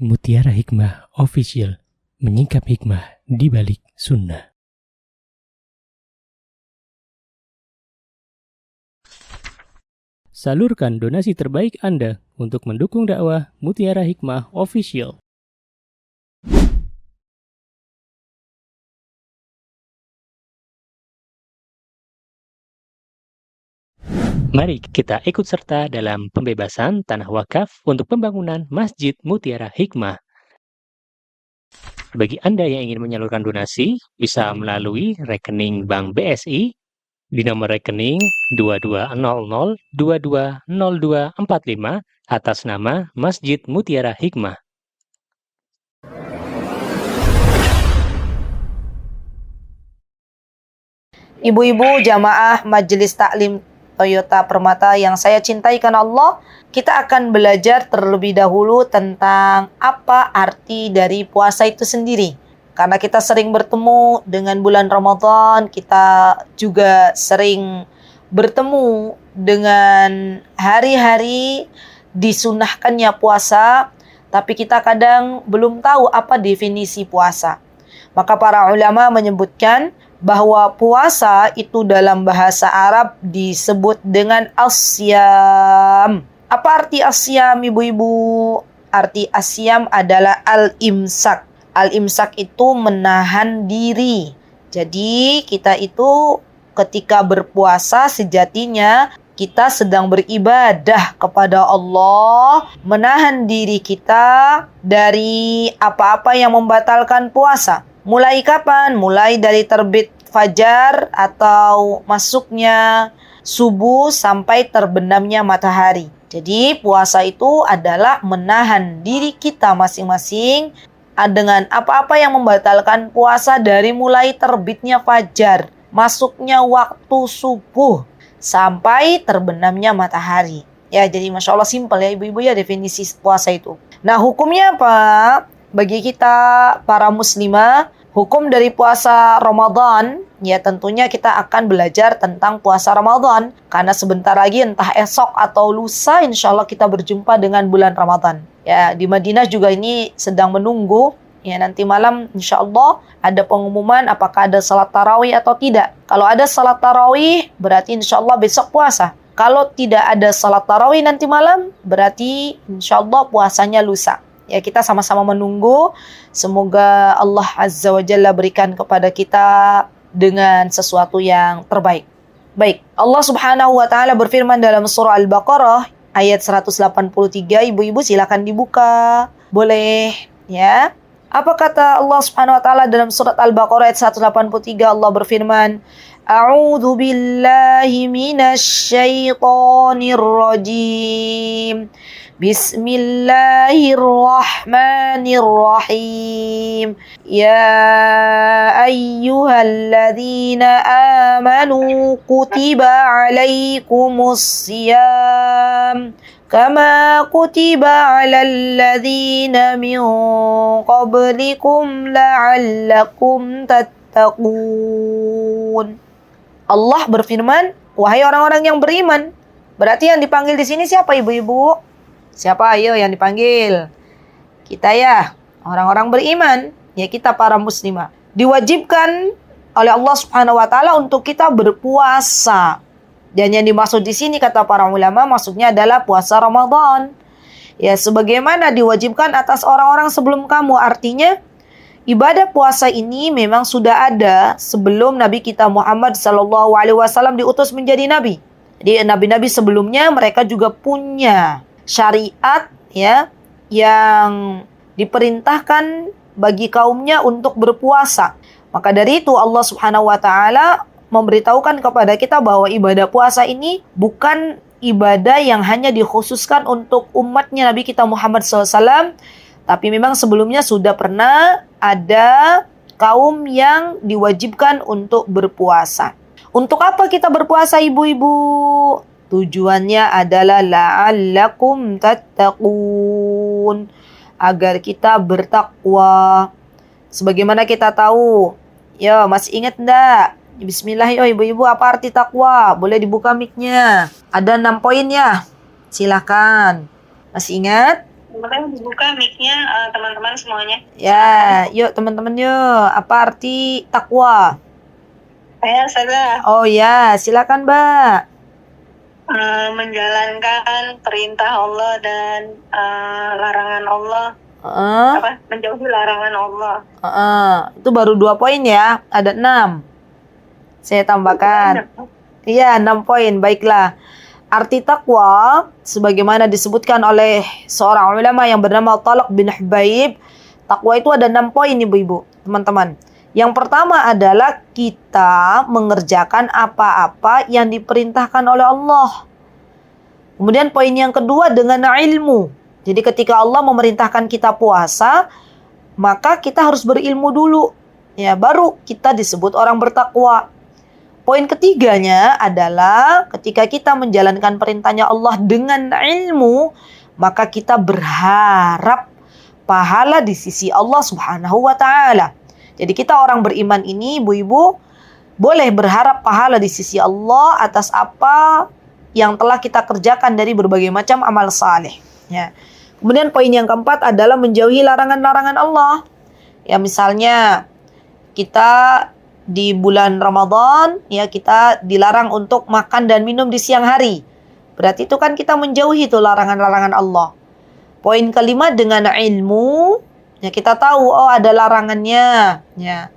Mutiara Hikmah Official, menyingkap hikmah di balik sunnah. Salurkan donasi terbaik Anda untuk mendukung dakwah Mutiara Hikmah Official. Mari kita ikut serta dalam pembebasan tanah wakaf untuk pembangunan Masjid Mutiara Hikmah. Bagi Anda yang ingin menyalurkan donasi, bisa melalui rekening Bank BSI di nomor rekening 2200220245 atas nama Masjid Mutiara Hikmah. Ibu-ibu jamaah Majelis Taklim Toyota Permata yang saya cintai karena Allah, kita akan belajar terlebih dahulu tentang apa arti dari puasa itu sendiri. Karena kita sering bertemu dengan bulan Ramadan, kita juga sering bertemu dengan hari-hari disunahkannya puasa, tapi kita kadang belum tahu apa definisi puasa. Maka para ulama menyebutkan bahwa puasa itu dalam bahasa Arab disebut dengan asyam. Apa arti asyam, ibu-ibu? Arti asyam adalah al-imsak. Al-imsak itu menahan diri. Jadi kita itu ketika berpuasa sejatinya kita sedang beribadah kepada Allah, menahan diri kita dari apa-apa yang membatalkan puasa. Mulai kapan? Mulai dari terbit fajar atau masuknya subuh sampai terbenamnya matahari. Jadi puasa itu adalah menahan diri kita masing-masing dengan apa-apa yang membatalkan puasa dari mulai terbitnya fajar, masuknya waktu subuh, sampai terbenamnya matahari. Ya, jadi Masya Allah simpel ya ibu-ibu ya definisi puasa itu. Nah, hukumnya apa? Bagi kita para muslimah, hukum dari puasa Ramadan, ya tentunya kita akan belajar tentang puasa Ramadan. Karena sebentar lagi entah esok atau lusa insya Allah kita berjumpa dengan bulan Ramadan. Ya, di Madinah juga ini sedang menunggu. Ya, nanti malam insya Allah ada pengumuman apakah ada salat tarawih atau tidak. Kalau ada salat tarawih berarti insya Allah besok puasa. Kalau tidak ada salat tarawih nanti malam berarti insya Allah puasanya lusa. Ya, kita sama-sama menunggu. Semoga Allah Azza wa Jalla berikan kepada kita dengan sesuatu yang terbaik. Baik, Allah Subhanahu wa Ta'ala berfirman dalam surah Al-Baqarah ayat 183. Ibu-ibu silakan dibuka. Boleh, ya. Apa kata Allah Subhanahu wa Ta'ala dalam surat Al-Baqarah ayat 183? Allah berfirman, A'udzu billahi minasy syaithanir rajim. Bismillahirrahmanirrahim. Ya ayyuhalladzina amanu kutiba alaikumus siyam kama kutiba alal ladzina min qablikum la'allakum tattaqun. Allah berfirman, wahai orang-orang yang beriman. Berarti yang dipanggil di sini siapa ibu-ibu? Siapa ayo yang dipanggil? Kita ya, orang-orang beriman. Ya kita para muslimah. Diwajibkan oleh Allah Subhanahu wa Ta'ala untuk kita berpuasa. Dan yang dimaksud di sini kata para ulama maksudnya adalah puasa Ramadan. Ya sebagaimana diwajibkan atas orang-orang sebelum kamu. Artinya ibadah puasa ini memang sudah ada sebelum Nabi kita Muhammad SAW diutus menjadi Nabi. Jadi nabi-nabi sebelumnya mereka juga punya syariat ya yang diperintahkan bagi kaumnya untuk berpuasa. Maka dari itu Allah Subhanahu wa Ta'ala memberitahukan kepada kita bahwa ibadah puasa ini bukan ibadah yang hanya dikhususkan untuk umatnya Nabi kita Muhammad SAW, tapi memang sebelumnya sudah pernah ada kaum yang diwajibkan untuk berpuasa. Untuk apa kita berpuasa ibu-ibu? Tujuannya adalah la'allakum tattaqun, agar kita bertakwa. Sebagaimana kita tahu, ya masih ingat enggak? Bismillah ya ibu-ibu, apa arti takwa? Boleh dibuka mic-nya. Ada 6 poin ya. Silakan. Masih ingat? Makanya dibuka mic-nya teman-teman semuanya. Ya, yuk teman-teman yuk. Apa arti takwa? Saya Oh ya, silakan Mbak. menjalankan perintah Allah dan larangan Allah. Heeh. Menjauhi larangan Allah. Itu baru 2 poin ya. Ada 6. Saya tambahkan. Iya, 6 poin. Baiklah. Arti takwa sebagaimana disebutkan oleh seorang ulama yang bernama Talq bin Hubaib, takwa itu ada 6 poin Ibu-ibu, teman-teman. Yang pertama adalah kita mengerjakan apa-apa yang diperintahkan oleh Allah. Kemudian poin yang kedua dengan ilmu. Jadi ketika Allah memerintahkan kita puasa, maka kita harus berilmu dulu. Ya, baru kita disebut orang bertakwa. Poin ketiganya adalah ketika kita menjalankan perintahnya Allah dengan ilmu, maka kita berharap pahala di sisi Allah Subhanahu wa taala. Jadi kita orang beriman ini, Ibu-ibu, boleh berharap pahala di sisi Allah atas apa yang telah kita kerjakan dari berbagai macam amal saleh. Ya. Kemudian poin yang keempat adalah menjauhi larangan-larangan Allah. Ya, misalnya kita di bulan Ramadan, ya kita dilarang untuk makan dan minum di siang hari. Berarti itu kan kita menjauhi itu larangan-larangan Allah. Poin kelima dengan ilmu, ya kita tahu oh ada larangannya, ya.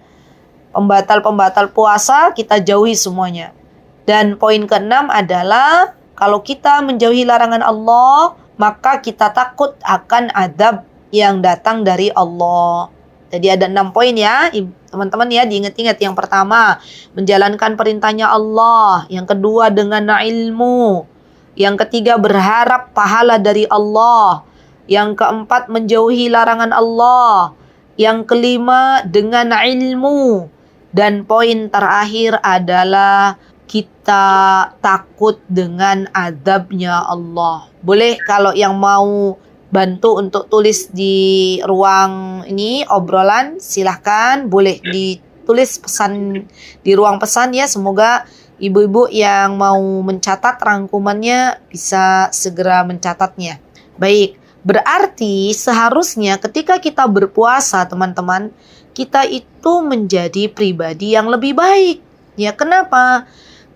Pembatal-pembatal puasa kita jauhi semuanya. Dan poin keenam adalah kalau kita menjauhi larangan Allah, maka kita takut akan adab yang datang dari Allah. Jadi ada 6 poin ya, teman-teman ya, diingat-ingat. Yang pertama, menjalankan perintahnya Allah. Yang kedua, dengan ilmu. Yang ketiga, berharap pahala dari Allah. Yang keempat, menjauhi larangan Allah. Yang kelima, dengan ilmu. Dan poin terakhir adalah kita takut dengan azabnya Allah. Boleh kalau yang mau bantu untuk tulis di ruang ini obrolan, silahkan boleh ditulis pesan di ruang pesan ya. Semoga ibu-ibu yang mau mencatat rangkumannya bisa segera mencatatnya. Baik, berarti seharusnya ketika kita berpuasa teman-teman, kita itu menjadi pribadi yang lebih baik. Ya, kenapa?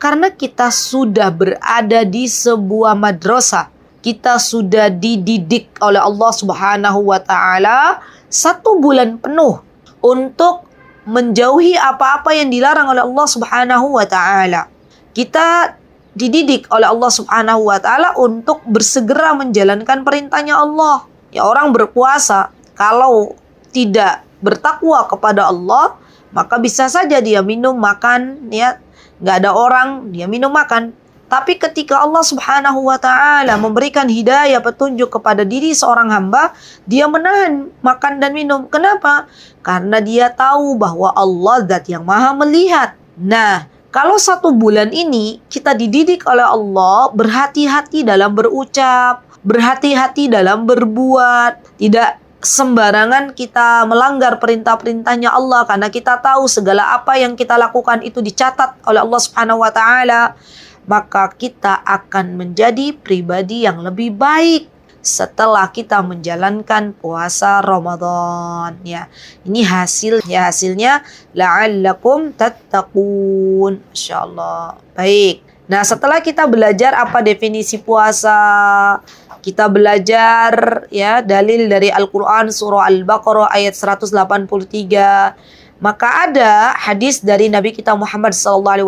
Karena kita sudah berada di sebuah madrasah. Kita sudah dididik oleh Allah Subhanahu wa taala 1 bulan penuh untuk menjauhi apa-apa yang dilarang oleh Allah Subhanahu wa taala. Kita dididik oleh Allah Subhanahu wa taala untuk bersegera menjalankan perintahnya Allah. Ya, orang berpuasa kalau tidak bertakwa kepada Allah, maka bisa saja dia minum makan ya, nggak ada orang, dia minum makan. Tapi ketika Allah Subhanahu wa taala memberikan hidayah petunjuk kepada diri seorang hamba, dia menahan makan dan minum. Kenapa? Karena dia tahu bahwa Allah zat yang maha melihat. Nah, kalau 1 bulan ini kita dididik oleh Allah berhati-hati dalam berucap, berhati-hati dalam berbuat, tidak sembarangan kita melanggar perintah-perintahnya Allah, karena kita tahu segala apa yang kita lakukan itu dicatat oleh Allah Subhanahu wa taala. Maka kita akan menjadi pribadi yang lebih baik setelah kita menjalankan puasa Ramadan ya. Ini hasilnya la'allakum tattaqun. Masyaallah. Baik. Nah, setelah kita belajar apa definisi puasa, kita belajar ya dalil dari Al-Qur'an surah Al-Baqarah ayat 183. Maka ada hadis dari Nabi kita Muhammad SAW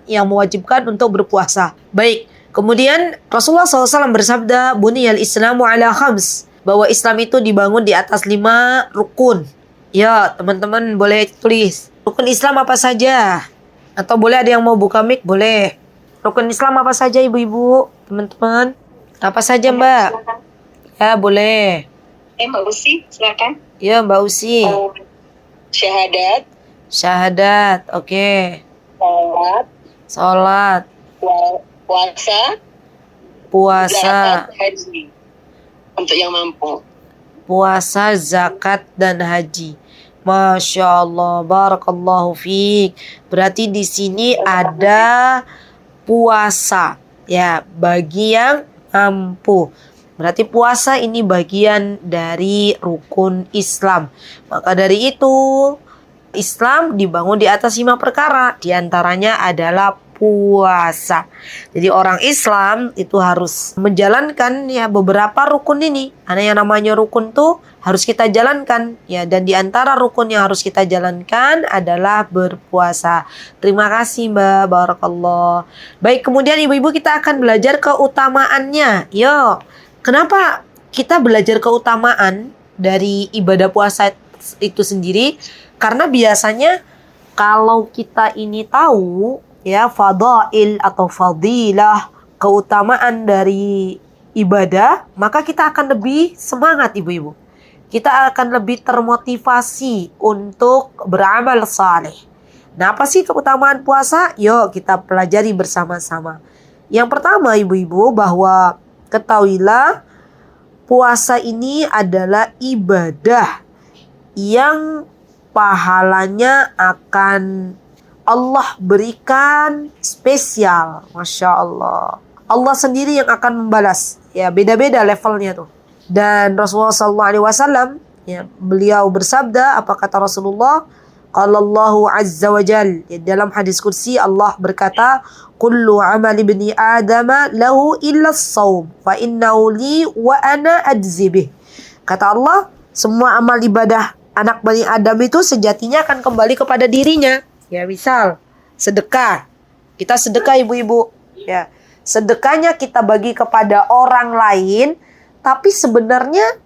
yang mewajibkan untuk berpuasa. Baik, kemudian Rasulullah SAW bersabda, Buniyal Islamu ala khams, bahwa Islam itu dibangun di atas 5 rukun. Ya, teman-teman boleh tulis. Rukun Islam apa saja? Atau boleh ada yang mau buka mic? Boleh. Rukun Islam apa saja ibu-ibu, teman-teman? Apa saja Mbak? Ya, boleh. Mbak Usi, silakan. Ya, Mbak Usi. Syahadat, oke. Sholat, puasa, zakat, haji. Untuk yang mampu. Puasa, zakat, dan haji. Masya Allah, barakallahu fiik. Berarti di sini ada puasa, ya, bagi yang mampu. Berarti puasa ini bagian dari rukun Islam. Maka dari itu Islam dibangun di atas 5 perkara. Di antaranya adalah puasa. Jadi orang Islam itu harus menjalankan ya beberapa rukun ini. Karena yang namanya rukun tuh harus kita jalankan ya, dan di antara rukun yang harus kita jalankan adalah berpuasa. Terima kasih Mbak, barakallah. Baik, kemudian ibu-ibu kita akan belajar keutamaannya. Yo, kenapa kita belajar keutamaan dari ibadah puasa itu sendiri? Karena biasanya kalau kita ini tahu ya fadail atau fadilah, keutamaan dari ibadah, maka kita akan lebih semangat ibu-ibu. Kita akan lebih termotivasi untuk beramal saleh. Nah, apa sih keutamaan puasa? Yuk kita pelajari bersama-sama. Yang pertama ibu-ibu, bahwa ketahuilah puasa ini adalah ibadah yang pahalanya akan Allah berikan spesial. Masya Allah. Allah sendiri yang akan membalas. Ya, beda-beda levelnya tuh. Dan Rasulullah SAW, ya, beliau bersabda, apa kata Rasulullah? Qala Allahu Azza wa Jal. Ya, dalam hadis kursi Allah berkata, Kullu amal ibni Adama lahu illa as-sawm, fa innahu li wa ana ajzi bih. Kata Allah, semua amal ibadah anak Bani Adam itu sejatinya akan kembali kepada dirinya. Ya, misal sedekah. Kita sedekah ibu-ibu. Ya, sedekahnya kita bagi kepada orang lain, tapi sebenarnya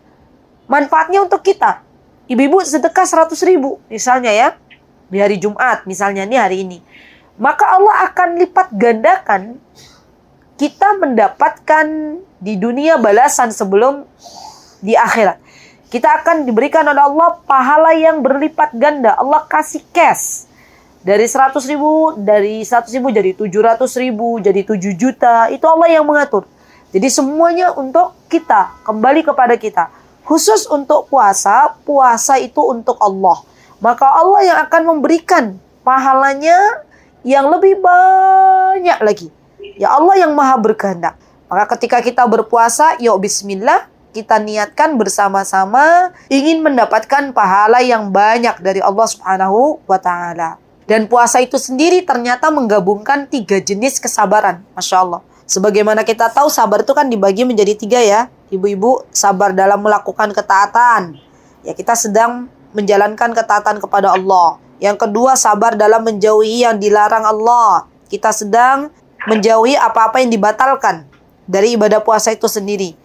manfaatnya untuk kita. Ibu-ibu sedekah 100.000 misalnya ya, di hari Jumat misalnya, nih hari ini. Maka Allah akan lipat gandakan, kita mendapatkan di dunia balasan sebelum di akhirat. Kita akan diberikan oleh Allah pahala yang berlipat ganda. Allah kasih cash. Dari 100.000, dari 100.000 jadi 700.000, jadi 7 juta. Itu Allah yang mengatur. Jadi semuanya untuk kita, kembali kepada kita. Khusus untuk puasa, puasa itu untuk Allah. Maka Allah yang akan memberikan pahalanya yang lebih banyak lagi. Ya, Allah yang maha berkehendak. Maka ketika kita berpuasa, yuk bismillah, kita niatkan bersama-sama ingin mendapatkan pahala yang banyak dari Allah Subhanahu wa Ta'ala. Dan puasa itu sendiri ternyata menggabungkan 3 jenis kesabaran. Masya Allah. Sebagaimana kita tahu, sabar itu kan dibagi menjadi 3 ya. Ibu-ibu, sabar dalam melakukan ketaatan. Ya, kita sedang menjalankan ketaatan kepada Allah. Yang kedua, sabar dalam menjauhi yang dilarang Allah. Kita sedang menjauhi apa-apa yang dibatalkan dari ibadah puasa itu sendiri.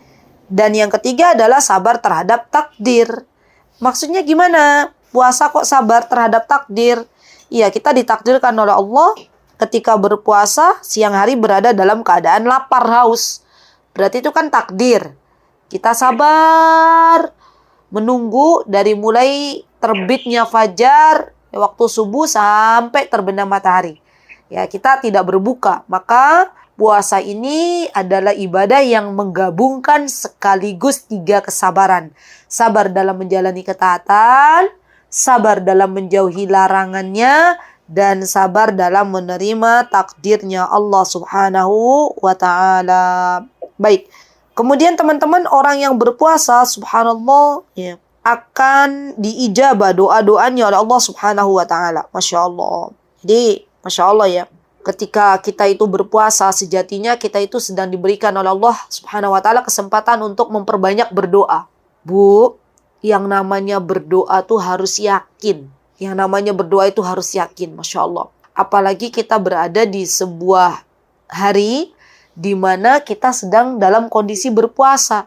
Dan yang ketiga adalah sabar terhadap takdir. Maksudnya gimana? Puasa kok sabar terhadap takdir? Iya, kita ditakdirkan oleh Allah ketika berpuasa siang hari berada dalam keadaan lapar, haus. Berarti itu kan takdir. Kita sabar menunggu dari mulai terbitnya fajar, waktu subuh sampai terbenam matahari. Ya, kita tidak berbuka. Maka puasa ini adalah ibadah yang menggabungkan sekaligus 3 kesabaran. Sabar dalam menjalani ketaatan, sabar dalam menjauhi larangannya, dan sabar dalam menerima takdirnya Allah Subhanahu wa Ta'ala. Baik. Kemudian teman-teman, orang yang berpuasa, subhanallah, ya, akan diijabah doa-doanya oleh Allah Subhanahu wa Ta'ala. Masya Allah. Jadi, Masya Allah ya. Ketika kita itu berpuasa, sejatinya kita itu sedang diberikan oleh Allah Subhanahu wa Ta'ala kesempatan untuk memperbanyak berdoa. Bu, yang namanya berdoa tuh harus yakin. Yang namanya berdoa itu harus yakin, Masya Allah. Apalagi kita berada di sebuah hari di mana kita sedang dalam kondisi berpuasa.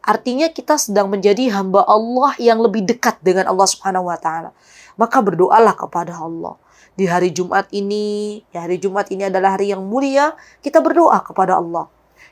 Artinya kita sedang menjadi hamba Allah yang lebih dekat dengan Allah Subhanahu wa Ta'ala. Maka berdoalah kepada Allah. Di hari Jumat ini, ya, hari Jumat ini adalah hari yang mulia, kita berdoa kepada Allah.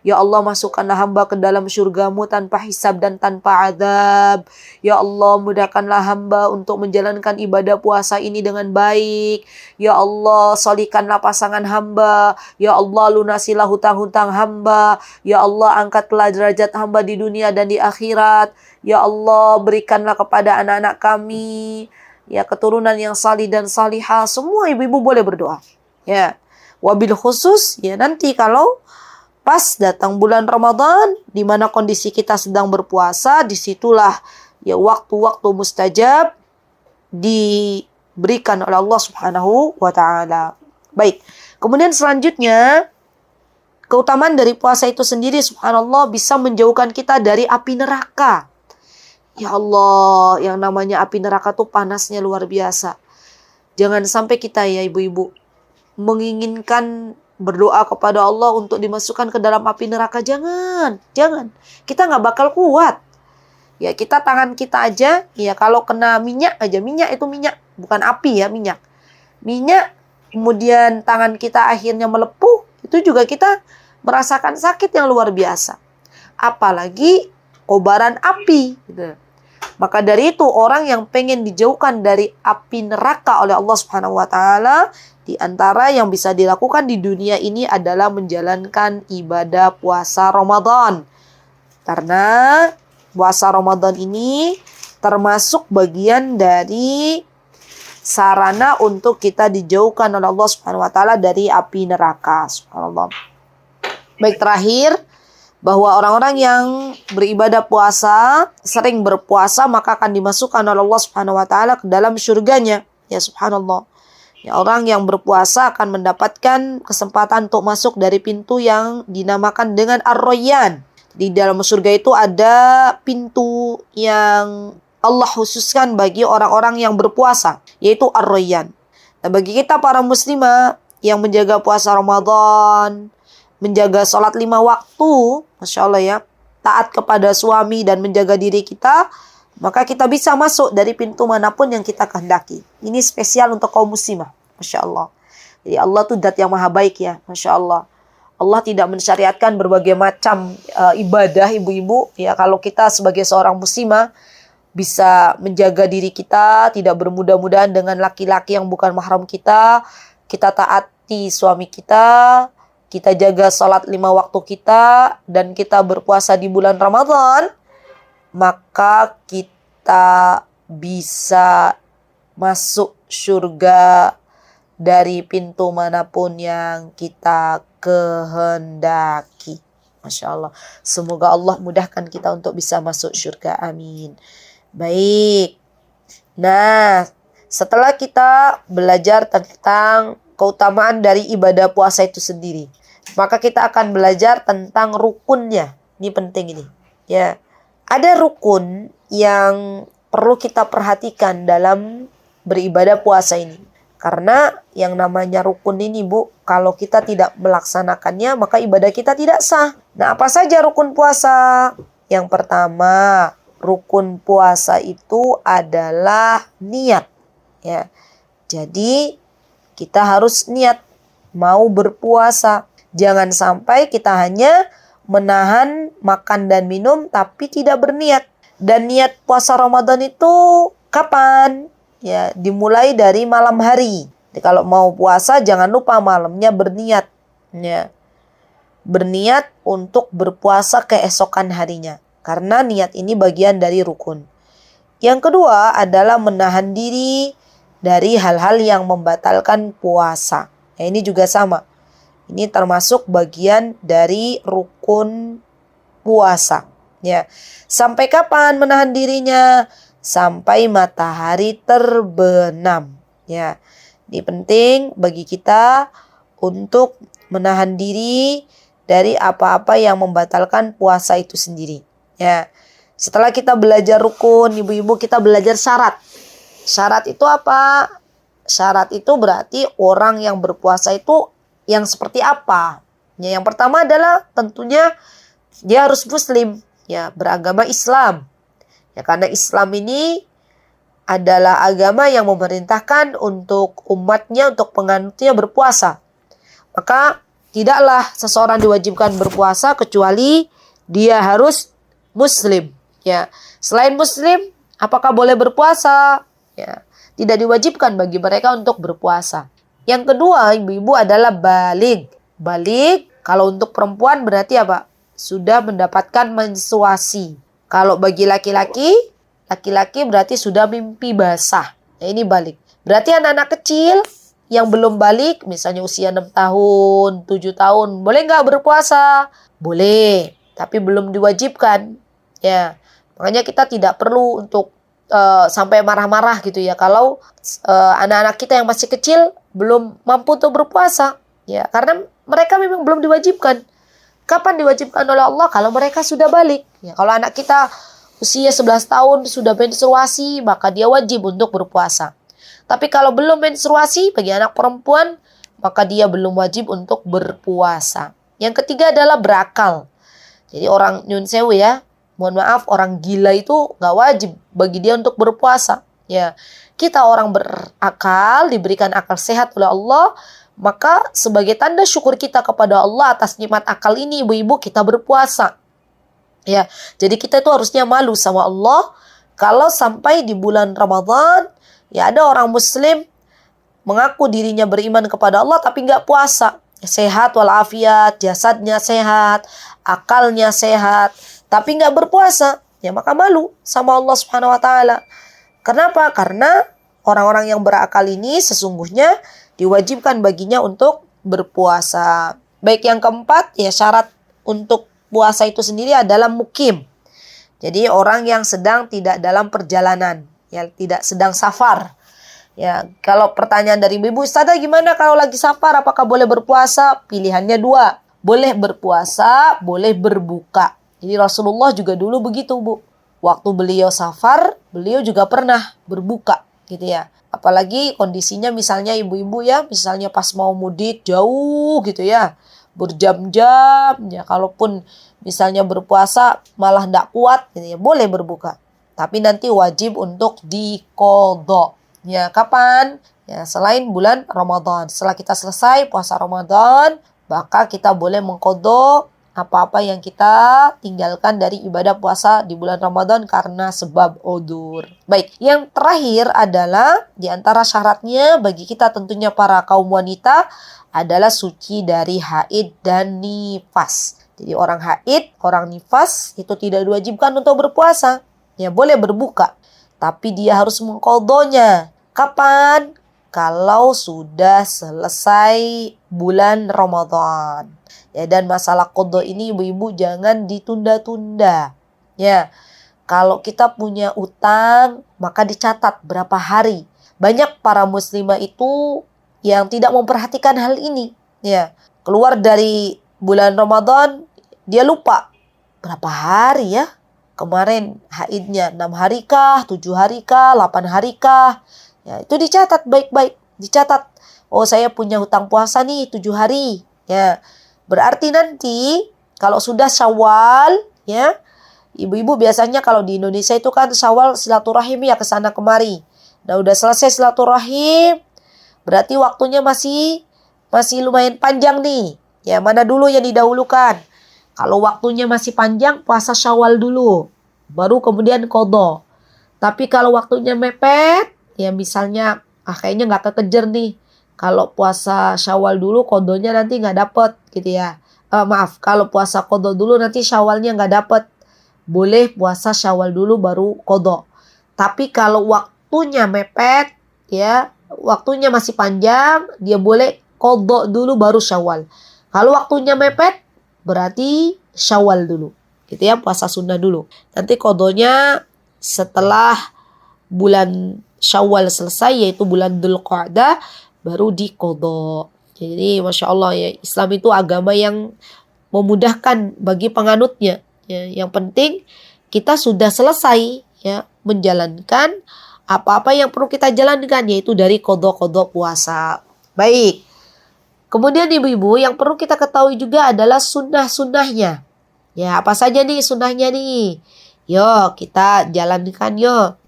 Ya Allah, masukkanlah hamba ke dalam syurgamu tanpa hisab dan tanpa azab. Ya Allah, mudahkanlah hamba untuk menjalankan ibadah puasa ini dengan baik. Ya Allah, solihkanlah pasangan hamba. Ya Allah, lunasilah hutang-hutang hamba. Ya Allah, angkatlah derajat hamba di dunia dan di akhirat. Ya Allah, berikanlah kepada anak-anak kami, ya, keturunan yang salih dan salihah. Semua ibu-ibu boleh berdoa. Ya, wabil khusus, ya, nanti kalau pas datang bulan Ramadan, di mana kondisi kita sedang berpuasa, disitulah ya waktu-waktu mustajab diberikan oleh Allah Subhanahu wa Ta'ala. Baik, kemudian selanjutnya, keutamaan dari puasa itu sendiri, subhanallah, bisa menjauhkan kita dari api neraka. Ya Allah, yang namanya api neraka tuh panasnya luar biasa. Jangan sampai kita ya ibu-ibu menginginkan berdoa kepada Allah untuk dimasukkan ke dalam api neraka. Jangan. Kita nggak bakal kuat. Ya kita tangan kita aja, ya kalau kena minyak aja, minyak itu minyak, bukan api ya, minyak. Minyak, kemudian tangan kita akhirnya melepuh, itu juga kita merasakan sakit yang luar biasa. Apalagi kobaran api. Gitu. Maka dari itu orang yang pengen dijauhkan dari api neraka oleh Allah Subhanahu wa Ta'ala, di antara yang bisa dilakukan di dunia ini adalah menjalankan ibadah puasa Ramadan. Karena puasa Ramadan ini termasuk bagian dari sarana untuk kita dijauhkan oleh Allah Subhanahu wa Ta'ala dari api neraka. Subhanallah. Baik, terakhir, bahwa orang-orang yang beribadah puasa, sering berpuasa, maka akan dimasukkan oleh Allah Subhanahu wa Ta'ala ke dalam surganya. Ya subhanallah. Ya, orang yang berpuasa akan mendapatkan kesempatan untuk masuk dari pintu yang dinamakan dengan Ar-Rayyan. Di dalam surga itu ada pintu yang Allah khususkan bagi orang-orang yang berpuasa, yaitu Ar-Rayyan. Nah, bagi kita para muslimah yang menjaga puasa Ramadan, menjaga sholat 5 waktu, Masya Allah ya, taat kepada suami dan menjaga diri kita, maka kita bisa masuk dari pintu manapun yang kita kehendaki. Ini spesial untuk kaum muslimah, Masya Allah. Jadi Allah tuh zat yang maha baik ya, Masya Allah. Allah tidak mensyariatkan berbagai macam ibadah ibu-ibu. Ya, kalau kita sebagai seorang muslimah bisa menjaga diri kita, tidak bermudah-mudahan dengan laki-laki yang bukan mahram kita, kita taati suami kita jaga sholat 5 waktu kita, dan kita berpuasa di bulan Ramadan, maka kita bisa masuk surga dari pintu manapun yang kita kehendaki. Masya Allah. Semoga Allah mudahkan kita untuk bisa masuk surga. Amin. Baik. Nah, setelah kita belajar tentang keutamaan dari ibadah puasa itu sendiri, maka kita akan belajar tentang rukunnya. Ini penting ini. Ya, ada rukun yang perlu kita perhatikan dalam beribadah puasa ini. Karena yang namanya rukun ini, Bu, kalau kita tidak melaksanakannya, maka ibadah kita tidak sah. Nah, apa saja rukun puasa? Yang pertama, rukun puasa itu adalah niat. Ya, jadi kita harus niat mau berpuasa. Jangan sampai kita hanya menahan makan dan minum tapi tidak berniat. Dan niat puasa Ramadan itu kapan? Ya, dimulai dari malam hari. Jadi kalau mau puasa jangan lupa malamnya berniat. Ya. Berniat untuk berpuasa keesokan harinya. Karena niat ini bagian dari rukun. Yang kedua adalah menahan diri dari hal-hal yang membatalkan puasa. Ya, ini juga sama. Ini termasuk bagian dari rukun puasa. Ya. Sampai kapan menahan dirinya? Sampai matahari terbenam. Ya. Ini penting bagi kita untuk menahan diri dari apa-apa yang membatalkan puasa itu sendiri. Ya. Setelah kita belajar rukun, ibu-ibu, kita belajar syarat. Syarat itu apa? Syarat itu berarti orang yang berpuasa itu yang seperti apa? Ya, yang pertama adalah tentunya dia harus muslim, ya, beragama Islam. Ya, karena Islam ini adalah agama yang memerintahkan untuk umatnya, untuk penganutnya berpuasa. Maka tidaklah seseorang diwajibkan berpuasa kecuali dia harus muslim. Ya, selain muslim, apakah boleh berpuasa? Ya, tidak diwajibkan bagi mereka untuk berpuasa. Yang kedua, ibu-ibu, adalah balig. Balig kalau untuk perempuan berarti apa? Sudah mendapatkan menstruasi. Kalau bagi laki-laki, laki-laki berarti sudah mimpi basah. Nah, ini balig. Berarti anak-anak kecil yang belum balik, misalnya usia 6 tahun, 7 tahun, boleh nggak berpuasa? Boleh, tapi belum diwajibkan. Ya, makanya kita tidak perlu untuk sampai marah-marah gitu ya kalau anak-anak kita yang masih kecil belum mampu untuk berpuasa. Ya, karena mereka memang belum diwajibkan. Kapan diwajibkan oleh Allah? Kalau mereka sudah balik. Ya, kalau anak kita usia 11 tahun sudah menstruasi, maka dia wajib untuk berpuasa. Tapi kalau belum menstruasi bagi anak perempuan, maka dia belum wajib untuk berpuasa. Yang ketiga adalah berakal. Jadi orang nyun sewu ya, mohon maaf, orang gila itu nggak wajib bagi dia untuk berpuasa. Ya, kita orang berakal, diberikan akal sehat oleh Allah, maka sebagai tanda syukur kita kepada Allah atas nikmat akal ini, ibu-ibu, kita berpuasa. Ya, jadi kita itu harusnya malu sama Allah kalau sampai di bulan Ramadan, ya ada orang Muslim mengaku dirinya beriman kepada Allah tapi nggak puasa. Sehat walafiat, jasadnya sehat, akalnya sehat, tapi nggak berpuasa. Ya maka malu sama Allah Subhanahu Wa Taala. Kenapa? Karena orang-orang yang berakal ini sesungguhnya diwajibkan baginya untuk berpuasa. Baik, yang keempat, ya syarat untuk puasa itu sendiri adalah mukim. Jadi orang yang sedang tidak dalam perjalanan, ya tidak sedang safar. Ya, kalau pertanyaan dari ibu, Ustazah gimana kalau lagi safar, apakah boleh berpuasa? Pilihannya dua, boleh berpuasa, boleh berbuka. Jadi Rasulullah juga dulu begitu, Bu. Waktu beliau safar, beliau juga pernah berbuka, gitu ya. Apalagi kondisinya misalnya ibu-ibu ya, misalnya pas mau mudik jauh gitu ya, berjam-jam ya, kalaupun misalnya berpuasa malah tidak kuat gitu ya, boleh berbuka. Tapi nanti wajib untuk diqadha. Ya, kapan? Ya, selain bulan Ramadan. Setelah kita selesai puasa Ramadan, maka kita boleh mengqadha apa-apa yang kita tinggalkan dari ibadah puasa di bulan Ramadan karena sebab udzur. Baik, yang terakhir adalah di antara syaratnya bagi kita tentunya para kaum wanita adalah suci dari haid dan nifas. Jadi orang haid, orang nifas itu tidak diwajibkan untuk berpuasa. Ya boleh berbuka, tapi dia harus mengqadhanya. Kapan? Kalau sudah selesai bulan Ramadan. Ya, dan masalah qadha ini ibu-ibu jangan ditunda-tunda. Ya, kalau kita punya utang maka dicatat berapa hari. Banyak para muslimah itu yang tidak memperhatikan hal ini. Ya, keluar dari bulan Ramadan dia lupa berapa hari ya. Kemarin haidnya 6 hari kah, 7 hari kah, 8 hari kah. Ya, itu dicatat baik-baik. Dicatat, oh saya punya hutang puasa nih 7 hari. Ya, berarti nanti kalau sudah Syawal, ya, ibu-ibu biasanya kalau di Indonesia itu kan Syawal silaturahim ya kesana kemari. Nah udah selesai silaturahim, berarti waktunya masih lumayan panjang nih. Ya mana dulu yang didahulukan? Kalau waktunya masih panjang, puasa Syawal dulu, baru kemudian qadha. Tapi kalau waktunya mepet, ya misalnya kayaknya nggak kekejar nih. Kalau puasa Syawal dulu, qadhanya nanti nggak dapet gitu ya. Kalau puasa qadha dulu nanti Syawalnya nggak dapet. Boleh puasa Syawal dulu baru qadha. Tapi kalau waktunya mepet, ya waktunya masih panjang, dia boleh qadha dulu baru Syawal. Kalau waktunya mepet, berarti Syawal dulu. Gitu ya, puasa sunnah dulu. Nanti qadhanya setelah bulan Syawal selesai, yaitu bulan Dzulqa'dah, baru diqadha. Jadi Masya Allah ya, Islam itu agama yang memudahkan bagi penganutnya. Ya, yang penting kita sudah selesai ya menjalankan apa-apa yang perlu kita jalankan, yaitu dari qadha puasa. Baik. Kemudian ibu-ibu yang perlu kita ketahui juga adalah sunnah-sunnahnya. Ya, apa saja nih sunnahnya nih? Yo, kita jalankan yo.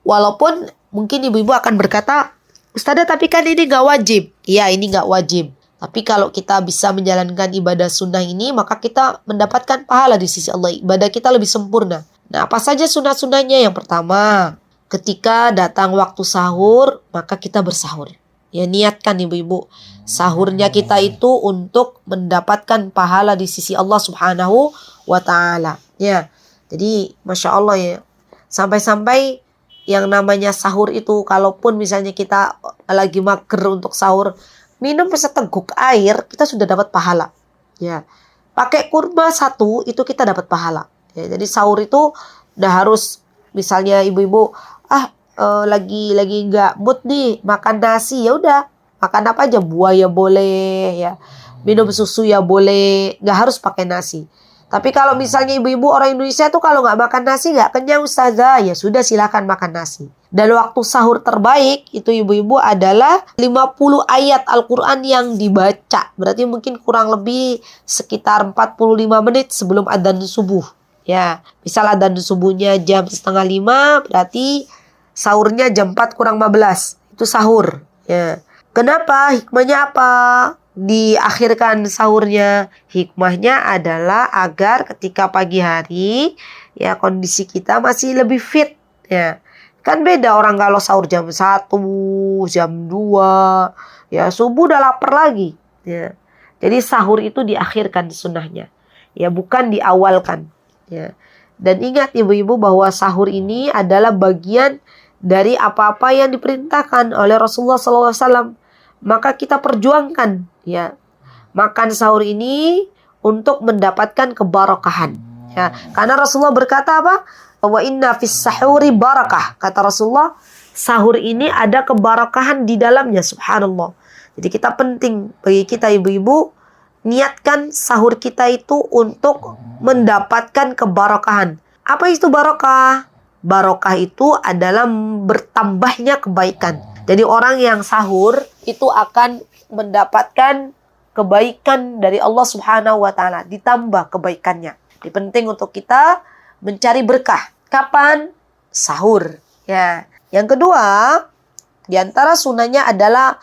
Walaupun mungkin ibu-ibu akan berkata, Ustazah tapi kan ini gak wajib. Iya, ini gak wajib. Tapi kalau kita bisa menjalankan ibadah sunnah ini, maka kita mendapatkan pahala di sisi Allah. Ibadah kita lebih sempurna. Nah, apa saja sunnah-sunnahnya? Yang pertama, ketika datang waktu sahur, maka kita bersahur. Ya, niatkan ibu-ibu. Sahurnya kita itu untuk mendapatkan pahala di sisi Allah Subhanahu wa Ta'ala. Ya, jadi Masya Allah ya. Sampai-sampai yang namanya sahur itu, kalaupun misalnya kita lagi mager untuk sahur, minum seteguk air, kita sudah dapat pahala. Ya, pakai kurma satu itu kita dapat pahala. Ya, jadi sahur itu udah harus, misalnya ibu-ibu, lagi nggak mood nih makan nasi, ya udah makan apa aja, buah ya boleh, ya minum susu ya boleh, nggak harus pakai nasi. Tapi kalau misalnya ibu-ibu orang Indonesia tuh kalau nggak makan nasi nggak kenyang ustazah, ya sudah silakan makan nasi. Dan waktu sahur terbaik itu ibu-ibu adalah 50 ayat Al-Quran yang dibaca. Berarti mungkin kurang lebih sekitar 45 menit sebelum adzan subuh. Ya, misal adzan subuhnya jam 4:30, berarti sahurnya jam 4 kurang 15. Itu sahur. Ya. Kenapa? Hikmahnya apa? Diakhirkan sahurnya, hikmahnya adalah agar ketika pagi hari ya kondisi kita masih lebih fit, ya kan beda orang kalau sahur jam 1, jam 2, ya subuh udah lapar lagi, ya. Jadi sahur itu diakhirkan sunnahnya, ya bukan diawalkan, ya. Dan ingat ibu-ibu bahwa sahur ini adalah bagian dari apa-apa yang diperintahkan oleh Rasulullah SAW. Maka kita perjuangkan, ya, makan sahur ini untuk mendapatkan keberkahan, ya. Karena Rasulullah berkata apa? Wa inna fis sahuri barakah. Kata Rasulullah, sahur ini ada keberkahan di dalamnya, subhanallah. Jadi kita penting bagi kita ibu-ibu niatkan sahur kita itu untuk mendapatkan keberkahan. Apa itu barokah? Barokah itu adalah bertambahnya kebaikan. Jadi orang yang sahur itu akan mendapatkan kebaikan dari Allah Subhanahu wa taala, ditambah kebaikannya. Jadi penting untuk kita mencari berkah. Kapan? Sahur. Ya. Yang kedua, di antara sunnahnya adalah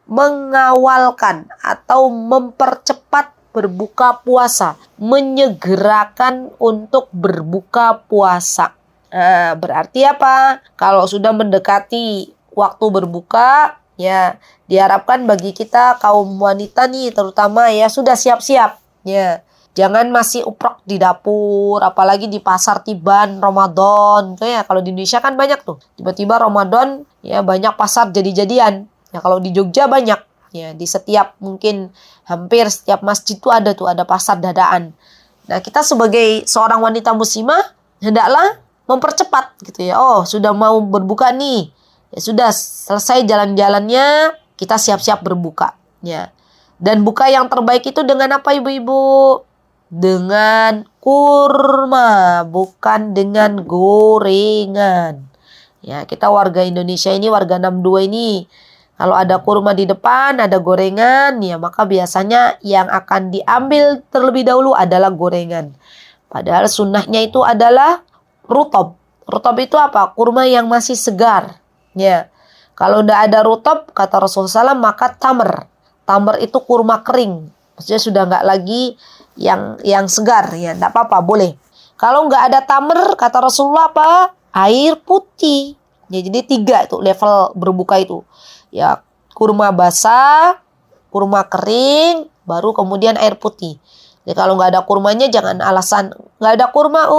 mengawalkan atau mempercepat berbuka puasa, menyegerakan untuk berbuka puasa. Berarti apa? Kalau sudah mendekati waktu berbuka, ya diharapkan bagi kita kaum wanita nih terutama ya sudah siap-siap, ya. Jangan masih uprok di dapur, apalagi di pasar tiban Ramadan gitu ya. Kalau di Indonesia kan banyak tuh. Tiba-tiba Ramadan ya banyak pasar jadi-jadian. Ya kalau di Jogja banyak. Ya di setiap mungkin hampir setiap masjid tuh ada pasar dadaan. Nah, kita sebagai seorang wanita muslimah hendaklah mempercepat gitu ya. Oh, sudah mau berbuka nih. Ya sudah selesai jalan-jalannya, kita siap-siap berbuka, ya. Dan buka yang terbaik itu dengan apa ibu-ibu? Dengan kurma, bukan dengan gorengan. Ya, kita warga Indonesia ini, warga 62 ini, kalau ada kurma di depan, ada gorengan, ya maka biasanya yang akan diambil terlebih dahulu adalah gorengan. Padahal sunnahnya itu adalah rutob. Rutob itu apa? Kurma yang masih segar. Ya, kalau udah ada rutob, kata Rasulullah SAW, maka tamar. Tamar itu kurma kering. Maksudnya sudah nggak lagi yang segar, ya, nggak apa-apa, boleh. Kalau nggak ada tamar, kata Rasulullah apa? Air putih. Ya, jadi 3 itu level berbuka itu. Ya, kurma basah, kurma kering, baru kemudian air putih. Jadi kalau nggak ada kurmanya jangan alasan nggak ada kurma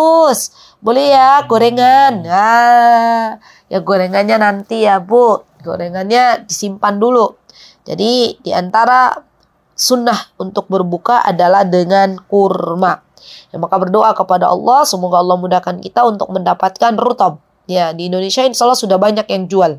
boleh ya gorengan. Nah, ya gorengannya nanti ya Bu, gorengannya disimpan dulu. Jadi di antara sunnah untuk berbuka adalah dengan kurma. Ya, maka berdoa kepada Allah semoga Allah mudahkan kita untuk mendapatkan rutab. Ya, di Indonesia insya Allah sudah banyak yang jual.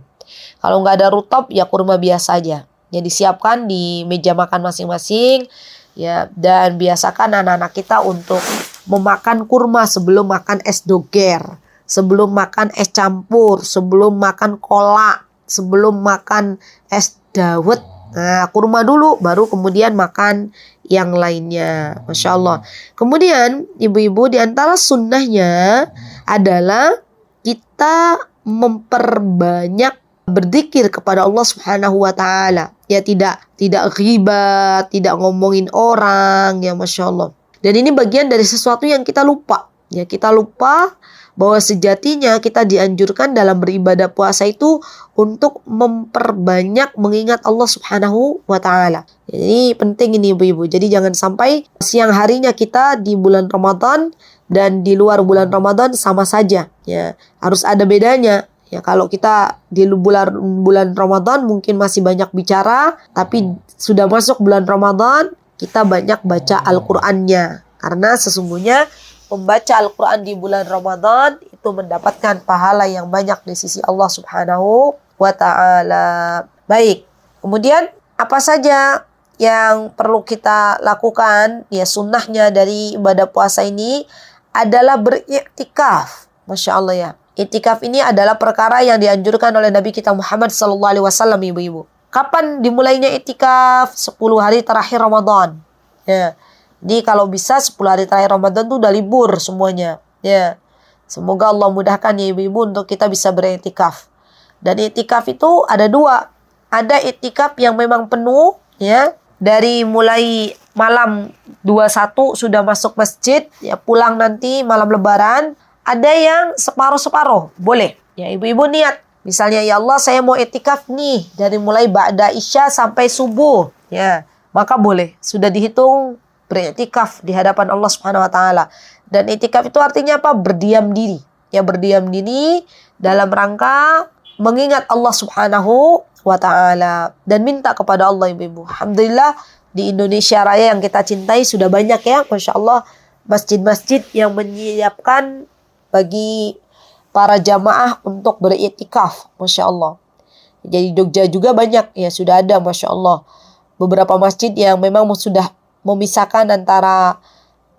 Kalau nggak ada rutab ya kurma biasa aja. Ya disiapkan di meja makan masing-masing. Ya, dan biasakan anak-anak kita untuk memakan kurma sebelum makan es doger, sebelum makan es campur, sebelum makan kolak, sebelum makan es dawet. Nah, kurma dulu, baru kemudian makan yang lainnya. Masya Allah. Kemudian, ibu-ibu, di antara sunnahnya adalah kita memperbanyak berzikir kepada Allah Subhanahu wa taala. Ya tidak ghibah, tidak ngomongin orang, ya Masya Allah. Dan ini bagian dari sesuatu yang kita lupa. Ya, kita lupa bahwa sejatinya kita dianjurkan dalam beribadah puasa itu untuk memperbanyak mengingat Allah Subhanahu wa taala. Jadi penting ini ibu-ibu. Jadi jangan sampai siang harinya kita di bulan Ramadan dan di luar bulan Ramadan sama saja. Ya, harus ada bedanya. Ya kalau kita di bulan Ramadan mungkin masih banyak bicara, tapi sudah masuk bulan Ramadan kita banyak baca Al-Qur'annya. Karena sesungguhnya membaca Al-Quran di bulan Ramadan itu mendapatkan pahala yang banyak di sisi Allah Subhanahu wa ta'ala. Baik, kemudian apa saja yang perlu kita lakukan? Ya, sunnahnya dari ibadah puasa ini adalah beriktikaf. Masya Allah ya. Iktikaf ini adalah perkara yang dianjurkan oleh Nabi kita Muhammad SAW, ibu-ibu. Kapan dimulainya iktikaf? 10 hari terakhir Ramadan. Ya. Jadi kalau bisa 10 hari terakhir Ramadan tuh udah libur semuanya. Ya. Semoga Allah mudahkan ya ibu-ibu untuk kita bisa beriktikaf. Dan iktikaf itu ada dua. Ada iktikaf yang memang penuh, ya. Dari mulai malam 21 sudah masuk masjid, ya pulang nanti malam lebaran. Ada yang separuh-separuh, boleh. Ya ibu-ibu niat. Misalnya, ya Allah saya mau iktikaf nih dari mulai ba'da isya sampai subuh. Ya, maka boleh. Sudah dihitung beriktikaf di hadapan Allah Subhanahu wa taala. Dan iktikaf itu artinya apa? Berdiam diri. Ya, berdiam diri dalam rangka mengingat Allah Subhanahu wa taala dan minta kepada Allah, ibu-ibu. Alhamdulillah di Indonesia Raya yang kita cintai sudah banyak ya, Masya Allah, masjid-masjid yang menyiapkan bagi para jamaah untuk beriktikaf, Masya Allah. Jadi Jogja juga banyak ya, sudah ada, Masya Allah, beberapa masjid yang memang sudah memisahkan antara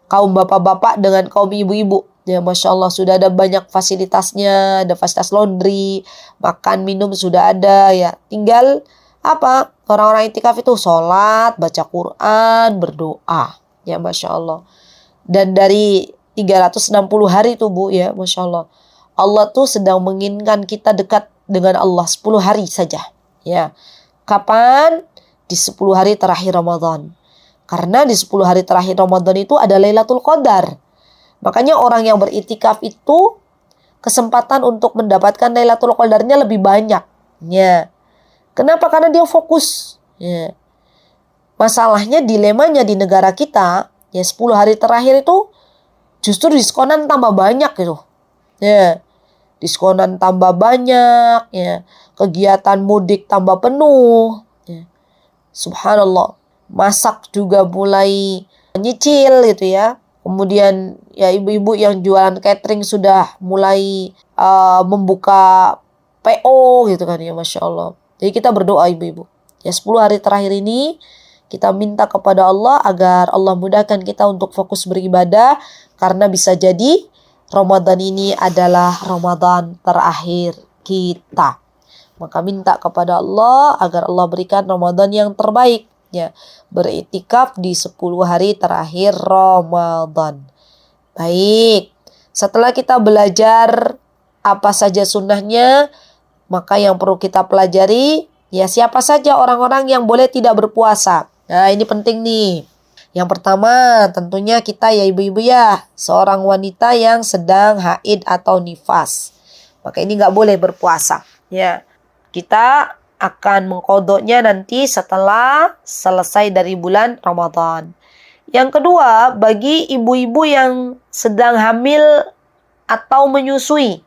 kaum bapak-bapak dengan kaum ibu-ibu. Ya, Masya Allah, sudah ada banyak fasilitasnya, ada fasilitas laundry, makan, minum sudah ada ya. Tinggal apa? Orang-orang iktikaf itu sholat, baca Quran, berdoa. Ya, Masya Allah. Dan dari 360 hari itu Bu, ya, Masya Allah. Allah tuh sedang menginginkan kita dekat dengan Allah 10 hari saja. Ya. Kapan? Di 10 hari terakhir Ramadan. Karena di 10 hari terakhir Ramadan itu ada Lailatul Qadar. Makanya orang yang beriktikaf itu kesempatan untuk mendapatkan Lailatul Qadarnya lebih banyak. Ya. Kenapa? Karena dia fokus. Ya. Masalahnya, dilemanya di negara kita, ya 10 hari terakhir itu justru diskonan tambah banyak gitu. Ya. Diskonan tambah banyak, ya. Kegiatan mudik tambah penuh. Ya. Subhanallah. Masak juga mulai nyicil gitu ya. Kemudian ya ibu-ibu yang jualan catering sudah mulai membuka PO gitu kan ya, Masya Allah. Jadi kita berdoa ibu-ibu. Ya 10 hari terakhir ini kita minta kepada Allah agar Allah mudahkan kita untuk fokus beribadah. Karena bisa jadi Ramadan ini adalah Ramadan terakhir kita. Maka minta kepada Allah agar Allah berikan Ramadan yang terbaik. Ya, beriktikaf di 10 hari terakhir Ramadan. Baik, setelah kita belajar apa saja sunnahnya, maka yang perlu kita pelajari, ya siapa saja orang-orang yang boleh tidak berpuasa. Nah ini penting nih. Yang pertama tentunya kita ya ibu-ibu ya, seorang wanita yang sedang haid atau nifas. Maka ini nggak boleh berpuasa. Ya, kita akan mengqodoknya nanti setelah selesai dari bulan Ramadan. Yang kedua, bagi ibu-ibu yang sedang hamil atau menyusui.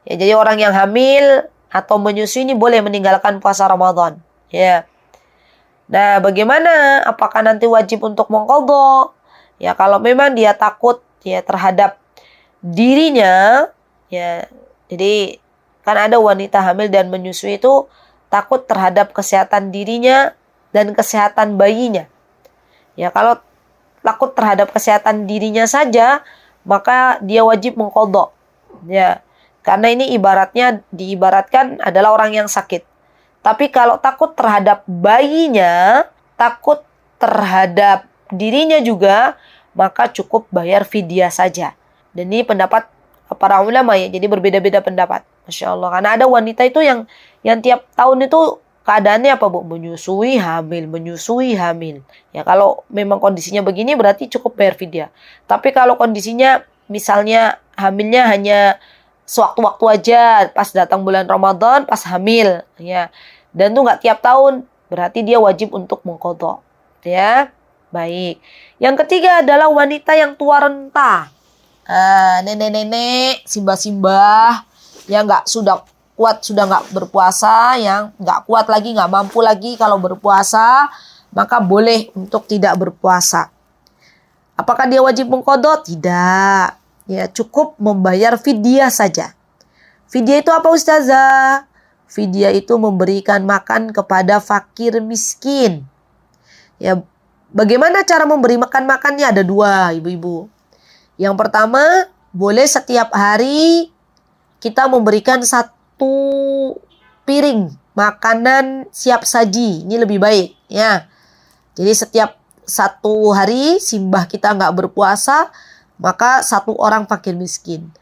Ya, jadi orang yang hamil atau menyusui ini boleh meninggalkan puasa Ramadan. Ya. Nah, bagaimana? Apakah nanti wajib untuk mengqodok? Ya, kalau memang dia takut ya terhadap dirinya, ya. Jadi kan ada wanita hamil dan menyusui itu takut terhadap kesehatan dirinya dan kesehatan bayinya. Ya, kalau takut terhadap kesehatan dirinya saja, maka dia wajib mengqodok. Ya, karena ini diibaratkan adalah orang yang sakit. Tapi kalau takut terhadap bayinya, takut terhadap dirinya juga, maka cukup bayar fidyah saja. Dan ini pendapat para ulama ya, jadi berbeda-beda pendapat. Masya Allah, karena ada wanita itu yang tiap tahun itu keadaannya apa Bu? Menyusui hamil, menyusui hamil. Ya kalau memang kondisinya begini berarti cukup bayar fidyah. Tapi kalau kondisinya misalnya hamilnya hanya sewaktu-waktu aja, pas datang bulan Ramadan, pas hamil, ya. Dan tuh nggak tiap tahun, berarti dia wajib untuk mengqodok. Ya, baik. Yang ketiga adalah wanita yang tua renta. Nenek-nenek, simbah-simbah, yang kuat sudah nggak berpuasa, yang nggak kuat lagi, nggak mampu lagi kalau berpuasa, maka boleh untuk tidak berpuasa. Apakah dia wajib mengqadha? Tidak. Ya, cukup membayar fidyah saja. Fidyah itu apa Ustazah? Fidyah itu memberikan makan kepada fakir miskin. Ya, bagaimana cara memberi makannya? Ada dua, ibu-ibu. Yang pertama, boleh setiap hari kita memberikan 1 piring makanan siap saji. Ini lebih baik, ya. Jadi setiap 1 hari simbah kita nggak berpuasa, maka 1 orang fakir miskin.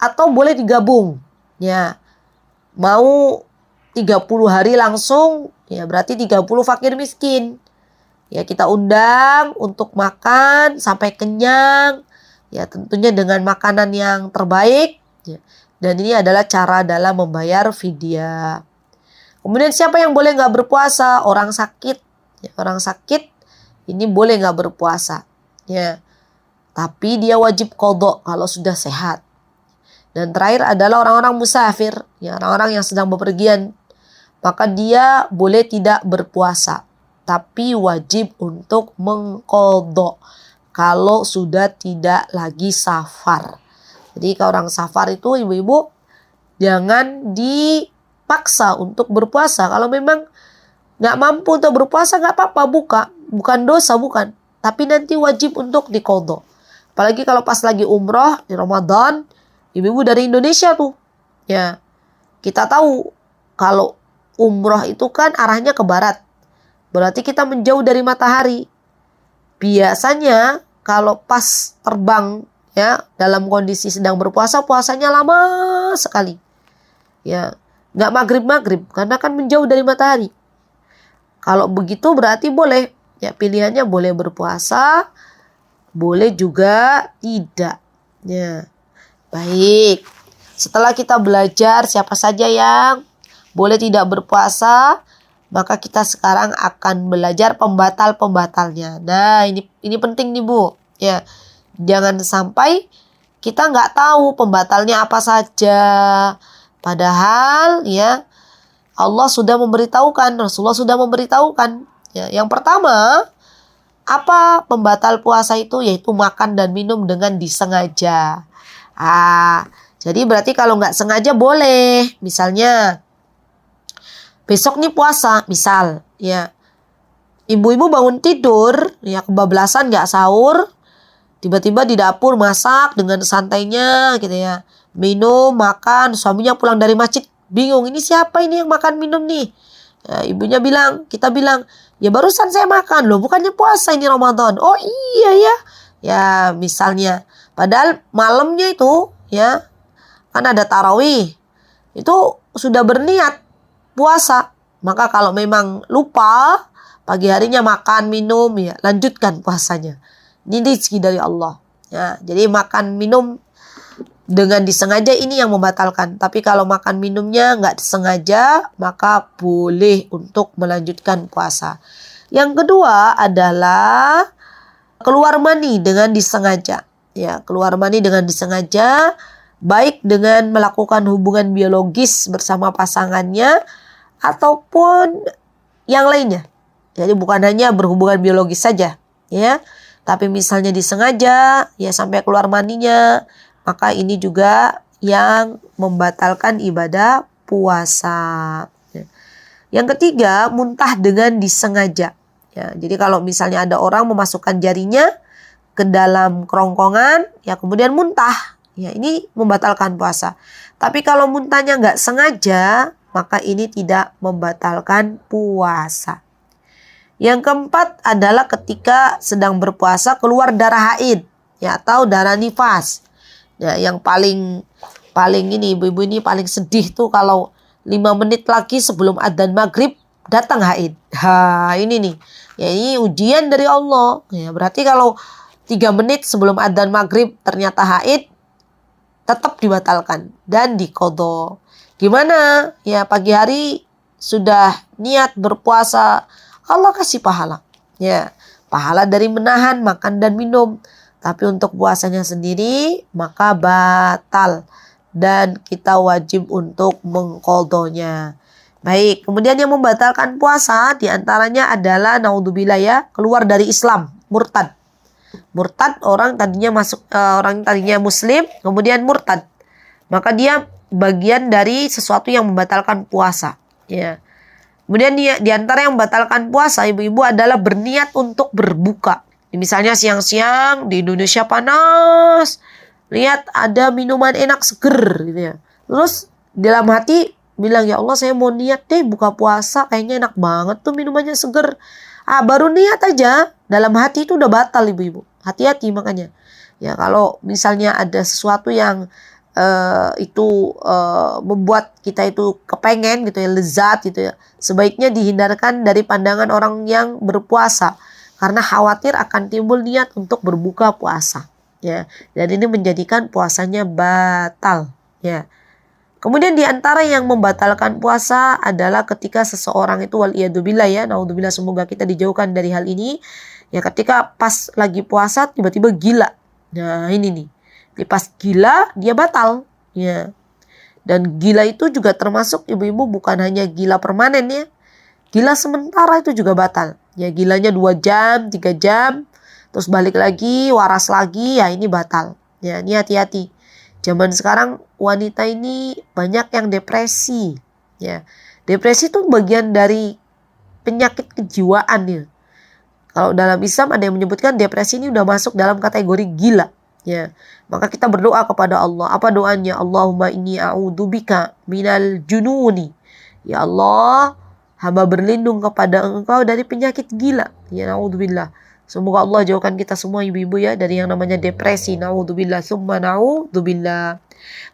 Atau boleh digabung, ya. Mau 30 hari langsung, ya berarti 30 fakir miskin. Ya, kita undang untuk makan sampai kenyang. Ya, tentunya dengan makanan yang terbaik. Ya. Dan ini adalah cara dalam membayar fidyah. Kemudian siapa yang boleh nggak berpuasa? Orang sakit. Ya, orang sakit ini boleh nggak berpuasa. Ya. Tapi dia wajib qadha kalau sudah sehat. Dan terakhir adalah orang-orang musafir. Ya, orang-orang yang sedang bepergian. Maka dia boleh tidak berpuasa. Tapi wajib untuk mengqadha kalau sudah tidak lagi safar. Jadi kalau orang safar itu ibu-ibu jangan dipaksa untuk berpuasa. Kalau memang nggak mampu untuk berpuasa nggak apa-apa, bukan dosa, bukan. Tapi nanti wajib untuk diqadha. Apalagi kalau pas lagi umroh di Ramadan, ibu-ibu dari Indonesia tuh, ya kita tahu kalau umroh itu kan arahnya ke barat. Berarti kita menjauh dari matahari. Biasanya kalau pas terbang ya dalam kondisi sedang berpuasa, puasanya lama sekali. Ya, nggak maghrib karena kan menjauh dari matahari. Kalau begitu berarti boleh. Ya, pilihannya boleh berpuasa, boleh juga tidak. Ya. Baik. Setelah kita belajar siapa saja yang boleh tidak berpuasa, maka kita sekarang akan belajar pembatal-pembatalnya. Nah, ini penting nih Bu. Ya, jangan sampai kita nggak tahu pembatalnya apa saja. Padahal ya Allah sudah memberitahukan, Rasulullah sudah memberitahukan. Ya, yang pertama, apa pembatal puasa itu? Yaitu makan dan minum dengan disengaja. Jadi berarti kalau nggak sengaja boleh. Misalnya besok nih puasa, misal, ya, ibu-ibu bangun tidur, ya kebablasan nggak sahur, tiba-tiba di dapur masak dengan santainya, gitu ya, minum, makan, suaminya pulang dari masjid, bingung, ini siapa ini yang makan minum nih? Ya, ibunya bilang, kita bilang, ya barusan saya makan loh, bukannya puasa ini Ramadan. Oh iya ya, ya misalnya, padahal malamnya itu, ya, kan ada tarawih, itu sudah berniat puasa. Maka kalau memang lupa pagi harinya makan minum, ya lanjutkan puasanya. Ini rezeki dari Allah. Ya, jadi makan minum dengan disengaja ini yang membatalkan. Tapi kalau makan minumnya nggak disengaja, maka boleh untuk melanjutkan puasa. Yang kedua adalah keluar mani dengan disengaja. Ya, keluar mani dengan disengaja, baik dengan melakukan hubungan biologis bersama pasangannya ataupun yang lainnya. Jadi bukan hanya berhubungan biologis saja, ya. Tapi misalnya disengaja, ya sampai keluar maninya, maka ini juga yang membatalkan ibadah puasa. Yang ketiga, muntah dengan disengaja. Ya, jadi kalau misalnya ada orang memasukkan jarinya ke dalam kerongkongan, ya kemudian muntah, ya ini membatalkan puasa. Tapi kalau muntahnya nggak sengaja, maka ini tidak membatalkan puasa. Yang keempat adalah ketika sedang berpuasa keluar darah haid, ya, atau darah nifas. Ya, yang paling ini ibu-ibu ini paling sedih tuh kalau 5 menit lagi sebelum adzan maghrib datang haid. Ini nih, ya ini ujian dari Allah. Ya, berarti kalau 3 menit sebelum adzan maghrib ternyata haid, tetap dibatalkan dan diqadha. Gimana? Ya pagi hari sudah niat berpuasa, Allah kasih pahala. Ya, pahala dari menahan makan dan minum. Tapi untuk puasanya sendiri maka batal dan kita wajib untuk mengqadhonya. Baik, kemudian yang membatalkan puasa diantaranya adalah naudzubillah ya, keluar dari Islam, murtad. Murtad orang tadinya muslim kemudian murtad. Maka dia bagian dari sesuatu yang membatalkan puasa, ya. Kemudian di antara yang membatalkan puasa ibu-ibu adalah berniat untuk berbuka. Misalnya siang-siang di Indonesia panas, lihat ada minuman enak seger gitu ya. Terus dalam hati bilang, ya Allah saya mau niat deh buka puasa, kayaknya enak banget tuh minumannya seger. Baru niat aja dalam hati itu udah batal ibu-ibu. Hati-hati makanya. Ya kalau misalnya ada sesuatu yang membuat kita itu kepengen gitu ya, lezat gitu ya, sebaiknya dihindarkan dari pandangan orang yang berpuasa karena khawatir akan timbul niat untuk berbuka puasa, ya, dan ini menjadikan puasanya batal, ya. Kemudian di antara yang membatalkan puasa adalah ketika seseorang itu waliyadzubillah ya, naudzubillah, semoga kita dijauhkan dari hal ini, ya, ketika pas lagi puasa tiba-tiba gila. Nah ini nih, pas gila dia batal, ya. Dan gila itu juga termasuk ibu-ibu bukan hanya gila permanen ya. Gila sementara itu juga batal. Ya gilanya 2 jam, 3 jam, terus balik lagi, waras lagi, ya ini batal. Ya ini hati-hati. Zaman sekarang wanita ini banyak yang depresi, ya. Depresi itu bagian dari penyakit kejiwaan ya. Kalau dalam Islam ada yang menyebutkan depresi ini udah masuk dalam kategori gila. Ya, maka kita berdoa kepada Allah. Apa doanya? Allahumma inni a'udzubika minal jununi. Ya Allah, hamba berlindung kepada Engkau dari penyakit gila. Ya naudzubillah. Semoga Allah jauhkan kita semua ibu-ibu ya dari yang namanya depresi. Naudzubillah, summa naudzubillah.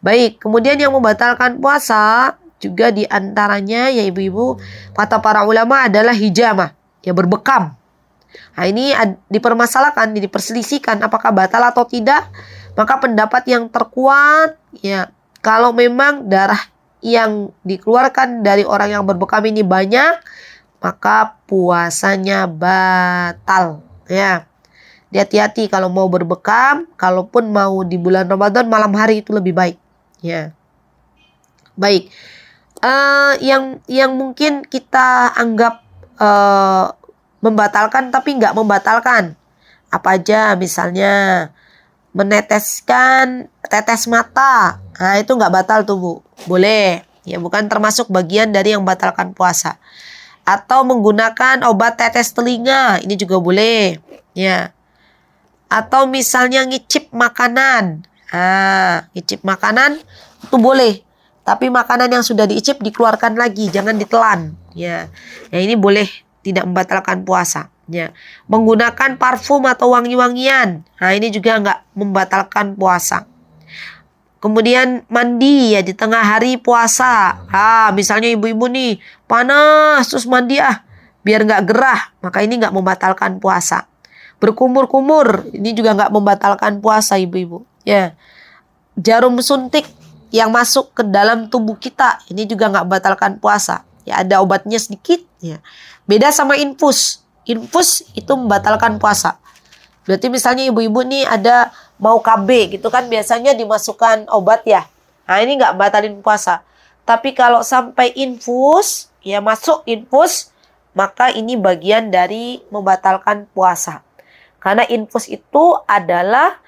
Baik, kemudian yang membatalkan puasa juga diantaranya ya ibu-ibu, kata para ulama adalah hijamah, ya berbekam. Nah ini dipermasalahkan, diperselisihkan apakah batal atau tidak. Maka pendapat yang terkuat ya, kalau memang darah yang dikeluarkan dari orang yang berbekam ini banyak, maka puasanya batal ya. Hati-hati kalau mau berbekam, kalaupun mau di bulan Ramadan malam hari itu lebih baik ya. Baik, yang mungkin kita anggap membatalkan tapi nggak membatalkan apa aja, misalnya meneteskan tetes mata, nah itu nggak batal tuh Bu, boleh ya, bukan termasuk bagian dari yang membatalkan puasa. Atau menggunakan obat tetes telinga, ini juga boleh ya. Atau misalnya ngicip makanan, ngicip makanan itu boleh, tapi makanan yang sudah diicip dikeluarkan lagi, jangan ditelan ya. Ya ini boleh, tidak membatalkan puasa ya. Menggunakan parfum atau wangi-wangian, nah ini juga nggak membatalkan puasa. Kemudian mandi ya di tengah hari puasa, misalnya ibu-ibu nih panas terus mandi biar nggak gerah, maka ini nggak membatalkan puasa. Berkumur-kumur ini juga nggak membatalkan puasa ibu-ibu ya. Jarum suntik yang masuk ke dalam tubuh kita ini juga nggak membatalkan puasa ya, ada obatnya sedikit ya. Beda sama infus. Infus itu membatalkan puasa. Berarti misalnya ibu-ibu nih ada mau KB gitu kan, biasanya dimasukkan obat ya. Nah ini nggak batalin puasa. Tapi kalau sampai infus, ya masuk infus, maka ini bagian dari membatalkan puasa. Karena infus itu adalah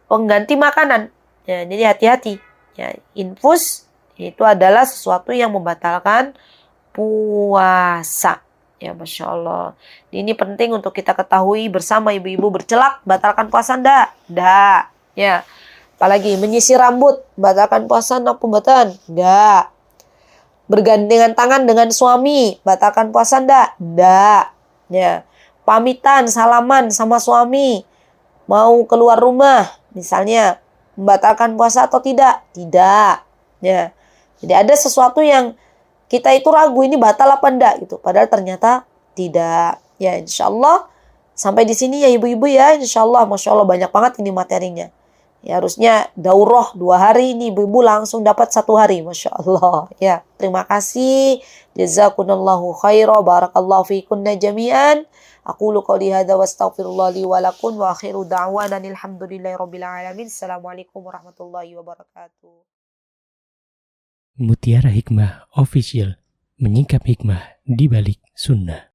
pengganti makanan. Ya, jadi hati-hati. Ya, infus itu adalah sesuatu yang membatalkan puasa. Ya Masya Allah. Ini penting untuk kita ketahui bersama ibu-ibu. Bercelak batalkan puasa ndak? Ndak. Ya. Apalagi menyisir rambut batalkan puasa ndak pembatalan? Ndak. Bergandengan tangan dengan suami batalkan puasa ndak? Ndak. Ya. Pamitan, salaman sama suami mau keluar rumah misalnya membatalkan puasa atau tidak? Tidak. Ya. Jadi ada sesuatu yang kita itu ragu ini batal apa enggak gitu. Padahal ternyata tidak. Ya insya Allah sampai di sini ya ibu-ibu ya. Insya Allah, Masya Allah banyak banget ini materinya. Ya harusnya daurah 2 hari ini ibu-ibu langsung dapat 1 hari. Masya Allah. Ya terima kasih. Jazakunallahu khaira. Barakallahu fikunna jami'an. Aqulu qouli hadza wa astaghfirullah li wa lakum wa akhiru da'wana alhamdulillahi rabbil alamin. Assalamualaikum warahmatullahi wabarakatuh. Mutiara Hikmah Official, menyingkap hikmah di balik sunnah.